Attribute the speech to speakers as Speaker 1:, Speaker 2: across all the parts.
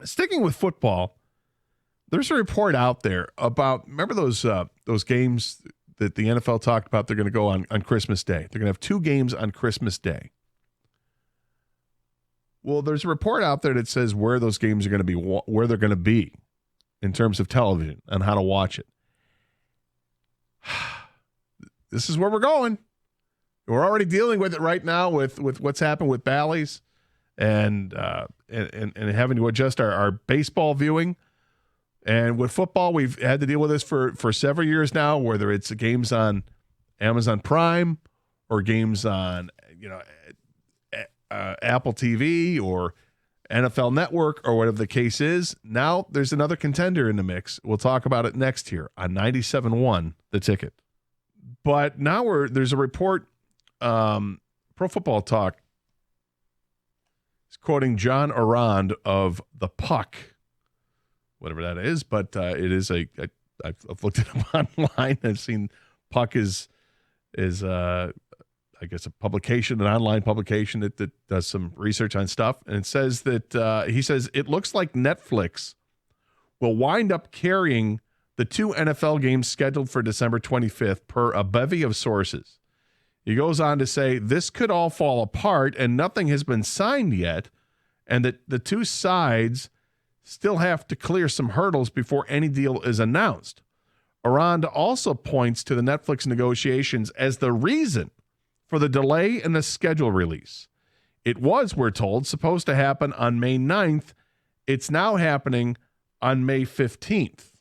Speaker 1: Sticking with football, there's a report out there about, remember those games that the NFL talked about they're going to go on Christmas Day? They're going to have 2 games on Christmas Day. Well, there's a report out there that says where those games are going to be, where they're going to be in terms of television and how to watch it. This is where we're going. We're already dealing with it right now with what's happened with Bally's and having to adjust our baseball viewing. And with football, we've had to deal with this for several years now, whether it's games on Amazon Prime or games on Apple TV or NFL Network or whatever the case is. Now there's another contender in the mix. We'll talk about it next here on 97.1 The Ticket. But now there's a report, Pro Football Talk is quoting John Arand of The Puck, whatever that is, but it is I've looked it up online. I've seen Puck is I guess a publication, an online publication that does some research on stuff, and it says that he says it looks like Netflix will wind up carrying the 2 NFL games scheduled for December 25th per a bevy of sources. He goes on to say this could all fall apart and nothing has been signed yet, and that the 2 sides still have to clear some hurdles before any deal is announced. Aranda also points to the Netflix negotiations as the reason for the delay in the schedule release. It was, we're told, supposed to happen on May 9th. It's now happening on May 15th.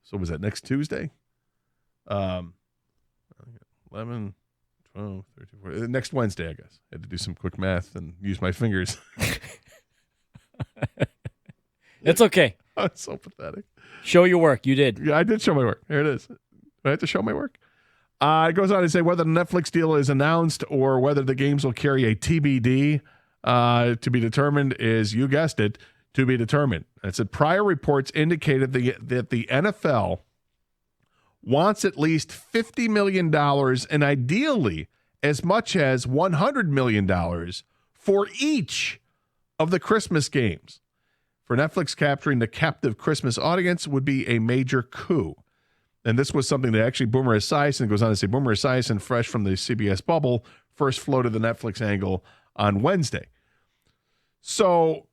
Speaker 1: So was that next Tuesday? 11, 12, 13, 14. Next Wednesday, I guess. I had to do some quick math and use my fingers.
Speaker 2: It's okay.
Speaker 1: Oh, it's so pathetic.
Speaker 2: Show your work. You did.
Speaker 1: Yeah, I did show my work. Here it is. Do I have to show my work? It goes on to say whether the Netflix deal is announced or whether the games will carry a TBD to be determined is, you guessed it, to be determined. It said prior reports indicated that the NFL wants at least $50 million and ideally as much as $100 million for each of the Christmas games. For Netflix, capturing the captive Christmas audience would be a major coup. And this was something that actually Boomer Esiason goes on to say, Boomer Esiason, fresh from the CBS bubble, first floated the Netflix angle on Wednesday. So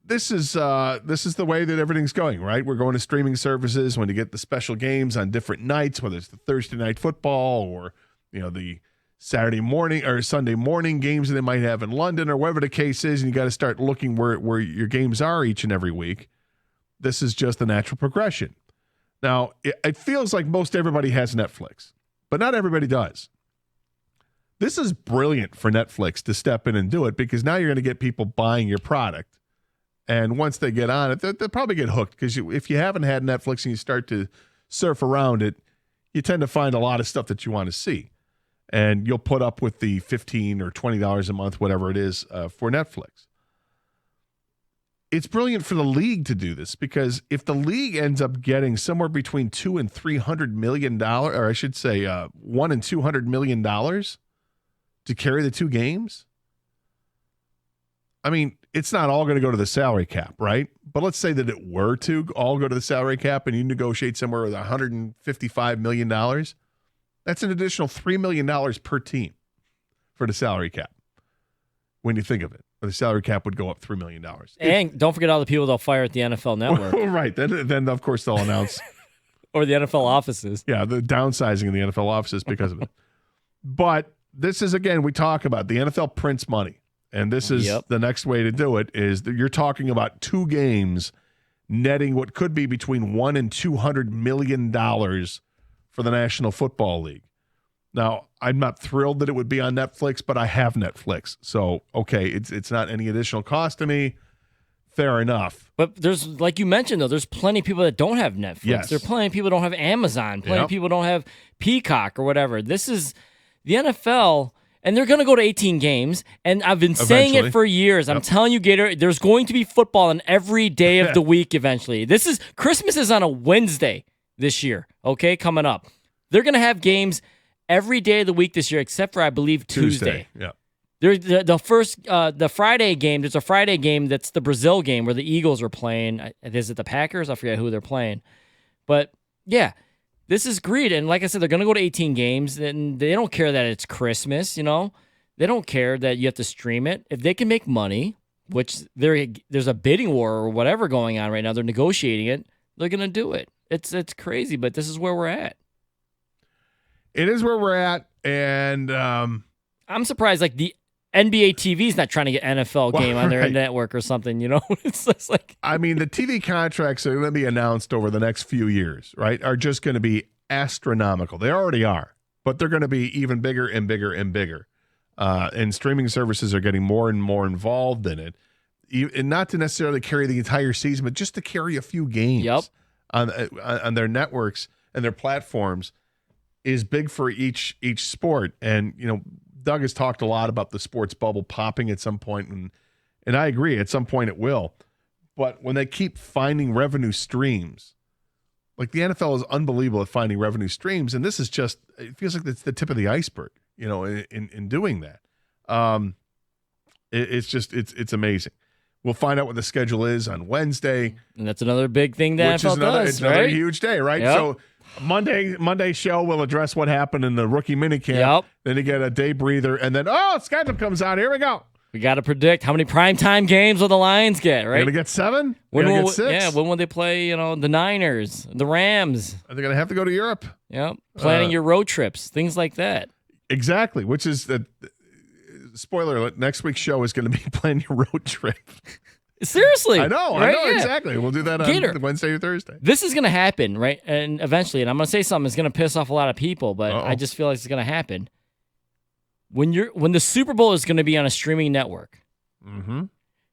Speaker 1: this is the way that everything's going, right? We're going to streaming services when you get the special games on different nights, whether it's the Thursday night football or the Saturday morning or Sunday morning games that they might have in London or whatever the case is, and you got to start looking where your games are each and every week. This is just the natural progression. Now, it feels like most everybody has Netflix, but not everybody does. This is brilliant for Netflix to step in and do it because now you're going to get people buying your product. And once they get on it, they'll probably get hooked because if you haven't had Netflix and you start to surf around it, you tend to find a lot of stuff that you want to see. And you'll put up with the $15 or $20 a month, whatever it is, for Netflix. It's brilliant for the league to do this because if the league ends up getting somewhere between $200 and $300 million, or I should say $100 and $200 million to carry the 2 games, I mean, it's not all going to go to the salary cap, right? But let's say that it were to all go to the salary cap and you negotiate somewhere with $155 million. That's an additional $3 million per team for the salary cap when you think of it. The salary cap would go up $3 million.
Speaker 2: And don't forget all the people they'll fire at the NFL Network.
Speaker 1: Right. Then, of course, they'll announce.
Speaker 2: Or the NFL offices.
Speaker 1: Yeah, the downsizing of the NFL offices because of it. But this is, again, we talk about the NFL prints money. And this is the next way to do it is that you're talking about 2 games netting what could be between $100 and $200 million for the National Football League. Now, I'm not thrilled that it would be on Netflix, but I have Netflix. So, okay, it's not any additional cost to me. Fair enough.
Speaker 2: But there's, like you mentioned, though, there's plenty of people that don't have Netflix.
Speaker 1: Yes.
Speaker 2: There are plenty of people that don't have Amazon. Plenty of people don't have Peacock or whatever. This is the NFL, and they're going to go to 18 games. And I've been saying it for years. I'm telling you, Gator, there's going to be football on every day of the week eventually. Christmas is on a Wednesday this year, okay, coming up. They're going to have games every day of the week this year, except for, I believe, Tuesday.
Speaker 1: Yeah.
Speaker 2: The Friday game. There's a Friday game that's the Brazil game where the Eagles are playing. Is it the Packers? I forget who they're playing. But yeah, this is greed. And like I said, they're going to go to 18 games, and they don't care that it's Christmas. They don't care that you have to stream it. If they can make money, which there's a bidding war or whatever going on right now, they're negotiating it. They're going to do it. It's crazy, but this is where we're at.
Speaker 1: It is where we're at, and
Speaker 2: I'm surprised. Like the NBA TV is not trying to get NFL game on their network or something. It's just like
Speaker 1: I mean, the TV contracts that are going to be announced over the next few years, right, are just going to be astronomical. They already are, but they're going to be even bigger and bigger and bigger. And streaming services are getting more and more involved in it, and not to necessarily carry the entire season, but just to carry a few games on their networks and their platforms is big for each sport. And Doug has talked a lot about the sports bubble popping at some point, and I agree, at some point it will. But when they keep finding revenue streams, like the NFL is unbelievable at finding revenue streams, and this is just, it feels like it's the tip of the iceberg, in doing that. It's amazing. We'll find out what the schedule is on Wednesday.
Speaker 2: And that's another big thing that NFL does,
Speaker 1: it's another huge day, right?
Speaker 2: Yep.
Speaker 1: So Monday show will address what happened in the rookie minicamp.
Speaker 2: Yep.
Speaker 1: Then you get a day breather, and then schedule comes out. Here we go.
Speaker 2: We got to predict how many primetime games will the Lions get, right?
Speaker 1: They're going to get 7?
Speaker 2: When will
Speaker 1: get 6?
Speaker 2: Yeah, when will they play, the Niners, the Rams?
Speaker 1: Are they going to have to go to Europe?
Speaker 2: Yep. Planning your road trips, things like that.
Speaker 1: Exactly, which is the spoiler alert, next week's show is going to be planning your road trip.
Speaker 2: Seriously.
Speaker 1: I know, exactly. We'll do that on
Speaker 2: Gator,
Speaker 1: Wednesday or Thursday.
Speaker 2: This is going to happen, right? And eventually, and I'm going to say something that's going to piss off a lot of people, but I just feel like it's going to happen. When the Super Bowl is going to be on a streaming network,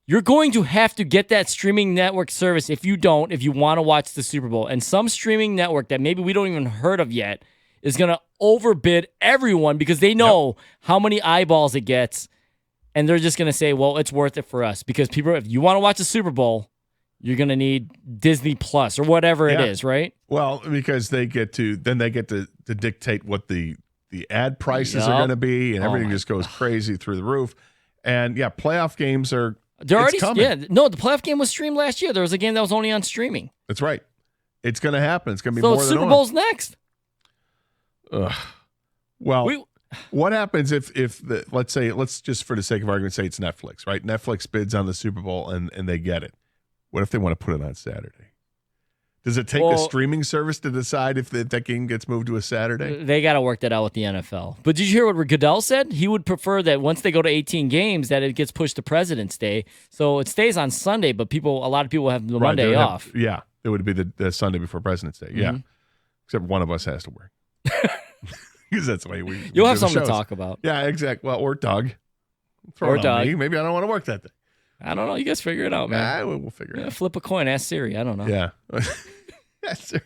Speaker 2: you're going to have to get that streaming network service if you want to watch the Super Bowl. And some streaming network that maybe we don't even heard of yet is going to overbid everyone because they know how many eyeballs it gets. And they're just going to say, well, it's worth it for us. Because people, if you want to watch the Super Bowl, you're going to need Disney Plus or whatever it is, right?
Speaker 1: Well, because they get to dictate what the ad prices are going to be, and everything just goes crazy through the roof. And playoff games are coming.
Speaker 2: Yeah, no, the playoff game was streamed last year. There was a game that was only on streaming.
Speaker 1: That's right. It's going to happen. It's going to be more than
Speaker 2: Super Bowl's next.
Speaker 1: Well, what happens if let's just for the sake of argument say it's Netflix, right? Netflix bids on the Super Bowl and they get it. What if they want to put it on Saturday? Does it take a streaming service to decide if that game gets moved to a Saturday?
Speaker 2: They got to work that out with the NFL. But did you hear what Goodell said? He would prefer that once they go to 18 games that it gets pushed to President's Day. So it stays on Sunday, but a lot of people have the Monday off.
Speaker 1: It would be the Sunday before President's Day. Yeah. Except one of us has to work. Because that's the way
Speaker 2: you'll have something to talk about.
Speaker 1: Yeah, exactly. Well, or Doug.
Speaker 2: Or Doug.
Speaker 1: Me. Maybe I don't want to work that day.
Speaker 2: I don't know. You guys figure it out, man.
Speaker 1: We'll figure it out.
Speaker 2: Flip a coin. Ask Siri. I don't know.
Speaker 1: Yeah. That's Siri.